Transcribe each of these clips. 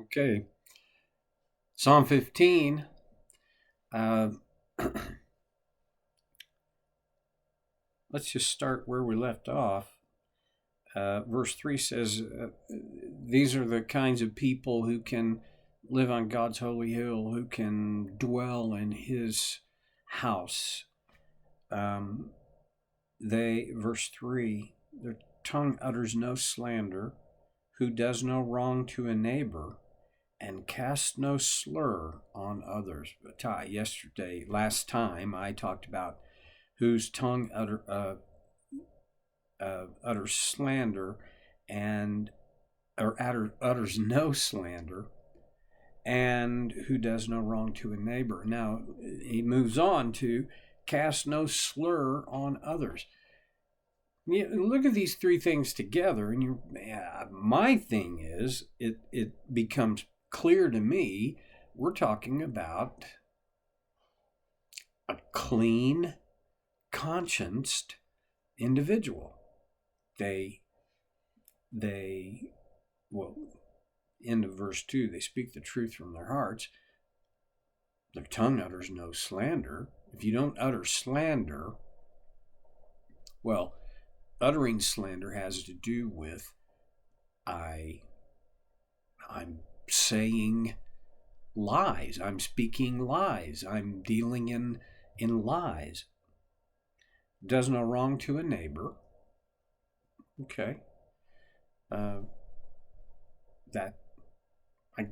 Okay. Psalm 15. Uh, let's just start where we left off. Verse 3 says, These are the kinds of people who can live on God's holy hill, who can dwell in his house. Verse 3, their tongue utters no slander, who does no wrong to a neighbor, and cast no slur on others. Last time, I talked about whose tongue utters slander and utters no slander, and who does no wrong to a neighbor. Now he moves on to cast no slur on others. Look at these three things together, and my thing is, it becomes clear to me we're talking about a clean, conscienced individual. They, well, end of verse 2, they speak the truth from their hearts. Their tongue utters no slander. If you don't utter slander, well, uttering slander has to do with I'm saying lies. I'm speaking lies. I'm dealing in lies. Does no wrong to a neighbor. Okay. That I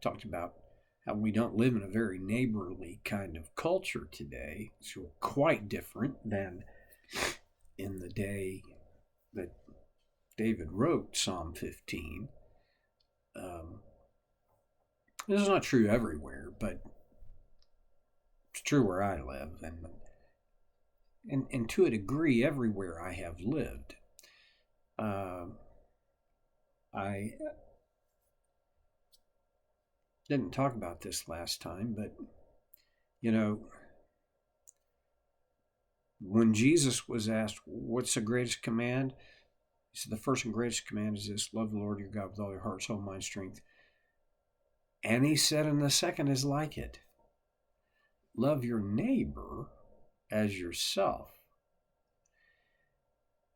talked about how we don't live in a very neighborly kind of culture today. So quite different than in the day that David wrote Psalm 15. This is not true everywhere, but it's true where I live, and to a degree everywhere I have lived. I didn't talk about this last time, but when Jesus was asked, what's the greatest command? He said, the first and greatest command is this: love the Lord your God with all your heart, soul, mind, strength. And he said, and the second is like it: love your neighbor as yourself.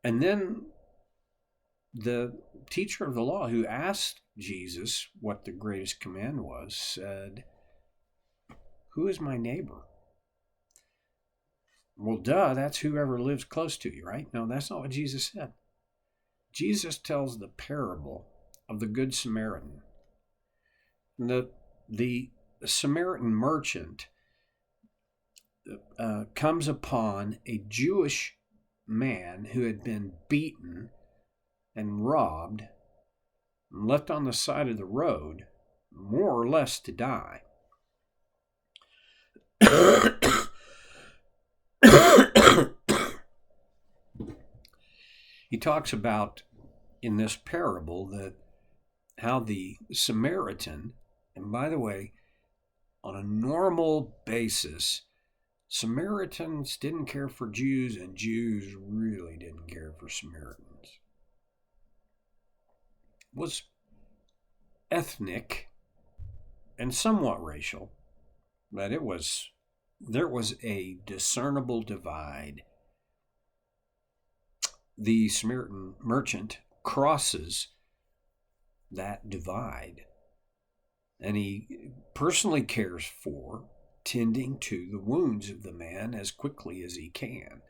And then the teacher of the law who asked Jesus what the greatest command was said, who is my neighbor? Well, that's whoever lives close to you, right? No, that's not what Jesus said. Jesus tells the parable of the Good Samaritan. The Samaritan merchant comes upon a Jewish man who had been beaten and robbed and left on the side of the road, more or less to die. He talks about in this parable that how the Samaritan, and by the way, on a normal basis, Samaritans didn't care for Jews, and Jews really didn't care for Samaritans. It was ethnic and somewhat racial, but there was a discernible divide. The Samaritan merchant crosses that divide, and he personally cares for tending to the wounds of the man as quickly as he can,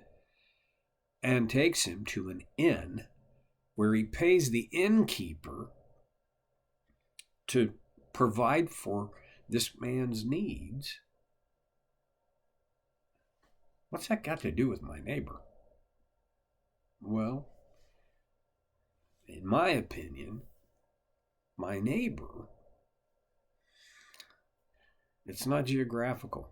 and takes him to an inn where he pays the innkeeper to provide for this man's needs. What's that got to do with my neighbor? Well, in my opinion, my neighbor, it's not geographical.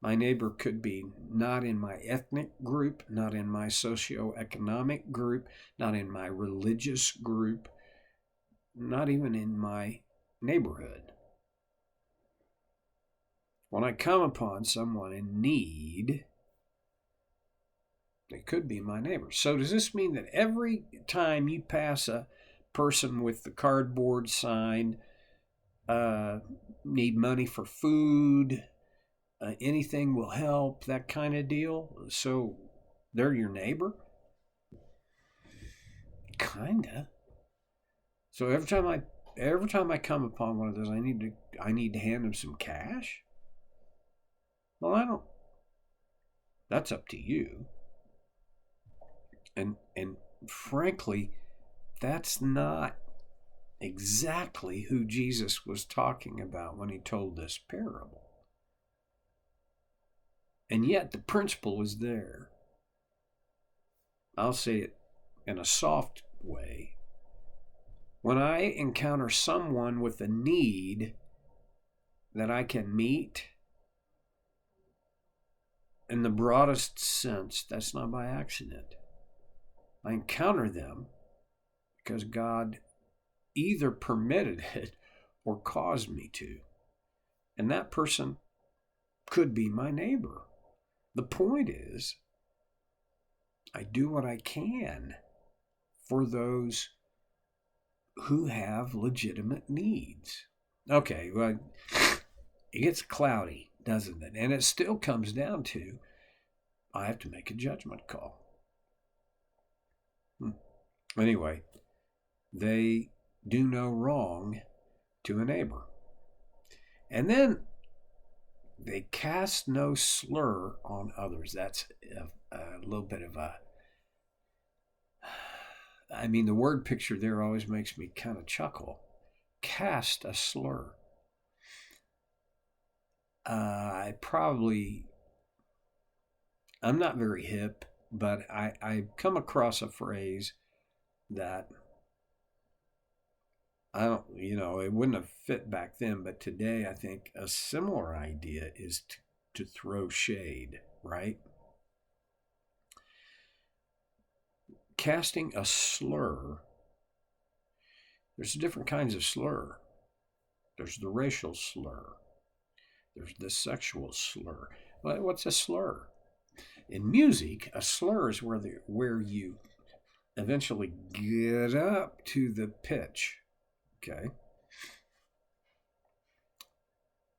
My neighbor could be not in my ethnic group, not in my socioeconomic group, not in my religious group, not even in my neighborhood. When I come upon someone in need, they could be my neighbor. So does this mean that every time you pass a person with the cardboard sign need money for food, anything will help, that kind of deal. So they're your neighbor? Kinda. So every time I come upon one of those, I need to hand them some cash? Well, I don't. That's up to you. And frankly, that's not exactly who Jesus was talking about when he told this parable. And yet the principle is there. I'll say it in a soft way. When I encounter someone with a need that I can meet, in the broadest sense, that's not by accident. I encounter them because God either permitted it or caused me to. And that person could be my neighbor. The point is, I do what I can for those who have legitimate needs. Okay, well, it gets cloudy, doesn't it? And it still comes down to, I have to make a judgment call. Anyway, they do no wrong to a neighbor. And then they cast no slur on others. That's a little bit of the word picture there always makes me kind of chuckle. Cast a slur. I'm not very hip, but I come across a phrase that it wouldn't have fit back then, but today I think a similar idea is to throw shade, right? Casting a slur. There's different kinds of slur. There's the racial slur. There's the sexual slur. What's a slur? In music, a slur is where you eventually get up to the pitch. Okay.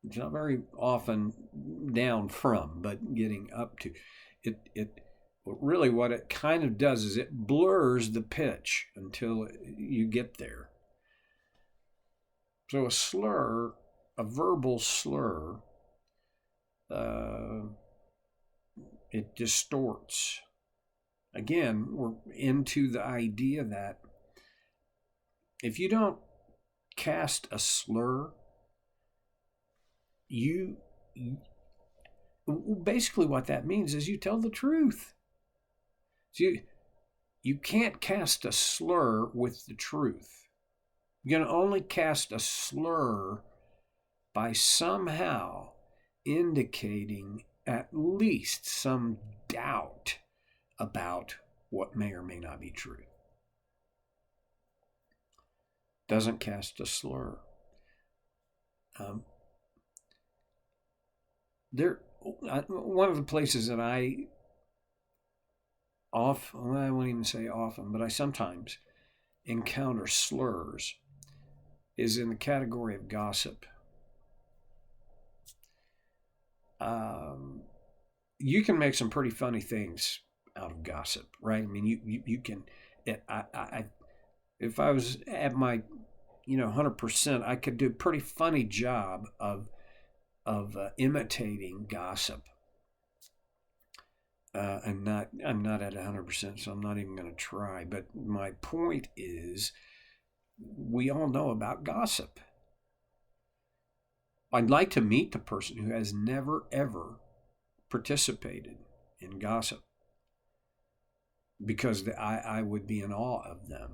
It's not very often down from, but getting up to it. Really, what it kind of does is it blurs the pitch until you get there. So a slur, a verbal slur, it distorts. Again, we're into the idea that if you don't cast a slur, basically what that means is you tell the truth. So you can't cast a slur with the truth. You can only cast a slur by somehow indicating at least some doubt about what may or may not be true. Doesn't cast a slur. One of the places that I won't even say often, but I sometimes encounter slurs is in the category of gossip. You can make some pretty funny things out of gossip, right? I mean, you can. If I was at my 100%, I could do a pretty funny job of imitating gossip. I'm not at 100%, so I'm not even going to try. But my point is, we all know about gossip. I'd like to meet the person who has never, ever participated in gossip, because I would be in awe of them.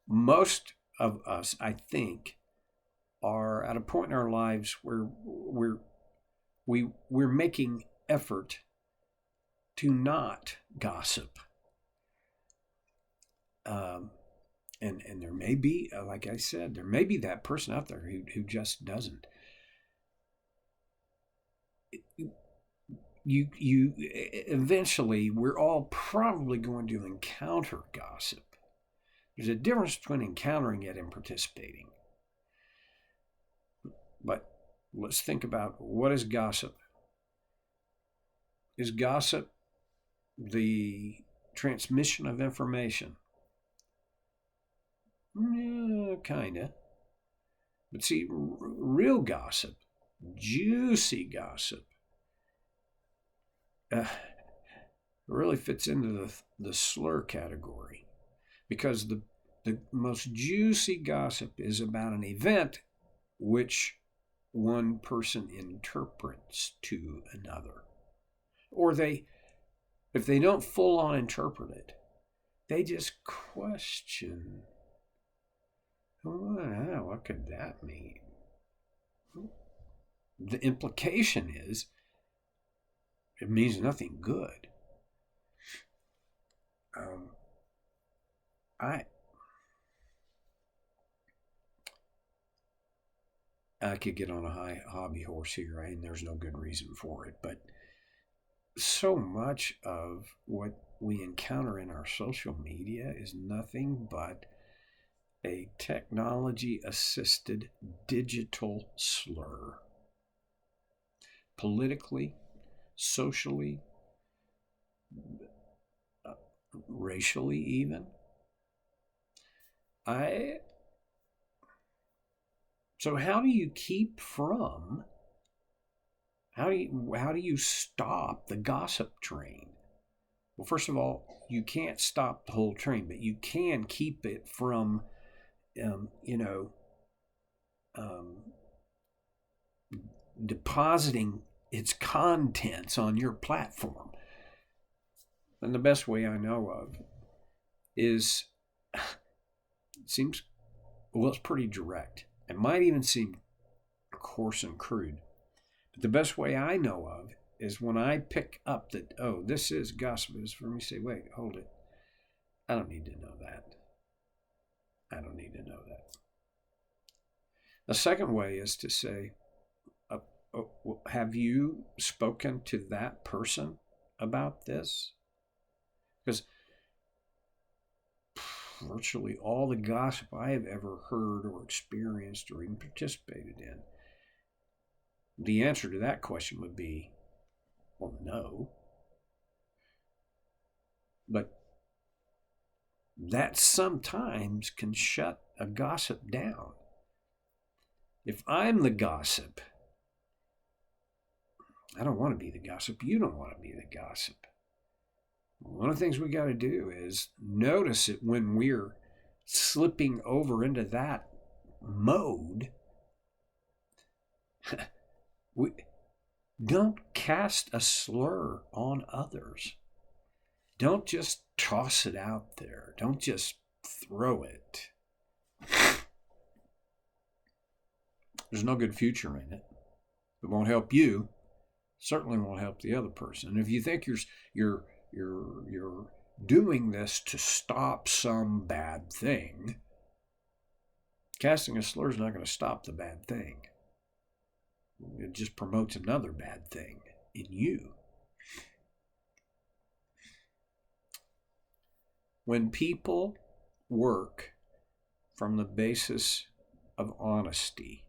Most of us, I think, are at a point in our lives where we're making effort to not gossip. And there may be, like I said, there may be that person out there who just doesn't. You eventually, we're all probably going to encounter gossip. There's a difference between encountering it and participating. But let's think about, what is gossip? Is gossip the transmission of information? Yeah, kind of. But see, real gossip, juicy gossip, really fits into the slur category, because the most juicy gossip is about an event which one person interprets to another. Or if they don't full on interpret it, they just question, what could that mean? The implication is it means nothing good. I could get on a high hobby horse here, and there's no good reason for it, but so much of what we encounter in our social media is nothing but a technology-assisted digital slur. Politically, socially, racially even. So how do you stop the gossip train? Well, first of all, you can't stop the whole train, but you can keep it from, depositing its contents on your platform. And the best way I know of is, it's pretty direct. It might even seem coarse and crude. But the best way I know of is when I pick up that, this is gossip, is for me to say, wait, hold it. I don't need to know that. The second way is to say, have you spoken to that person about this? Because virtually all the gossip I have ever heard or experienced or even participated in, the answer to that question would be, well, no. But that sometimes can shut a gossip down. If I'm the gossip, I don't want to be the gossip. You don't want to be the gossip. One of the things we got to do is notice it when we're slipping over into that mode. We don't cast a slur on others. Don't just toss it out there. Don't just throw it. There's no good future in it. It won't help you. Certainly won't help the other person. And if you think you're doing this to stop some bad thing, casting a slur is not going to stop the bad thing. It just promotes another bad thing in you. When people work from the basis of honesty,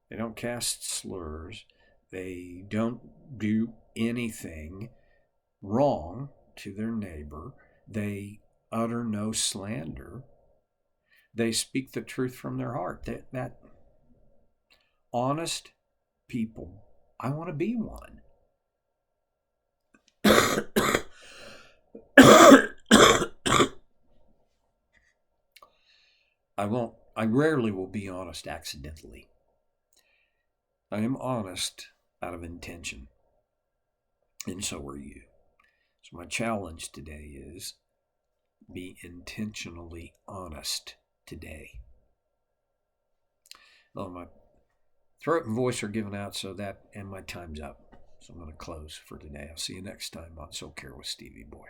they don't cast slurs, they don't do anything wrong to their neighbor, they utter no slander, they speak the truth from their heart. That honest people, I want to be one. I rarely will be honest accidentally. I am honest out of intention. And so are you. So my challenge today is be intentionally honest today. Well, my throat and voice are giving out, and my time's up. So I'm going to close for today. I'll see you next time on So Care with Stevie Boy.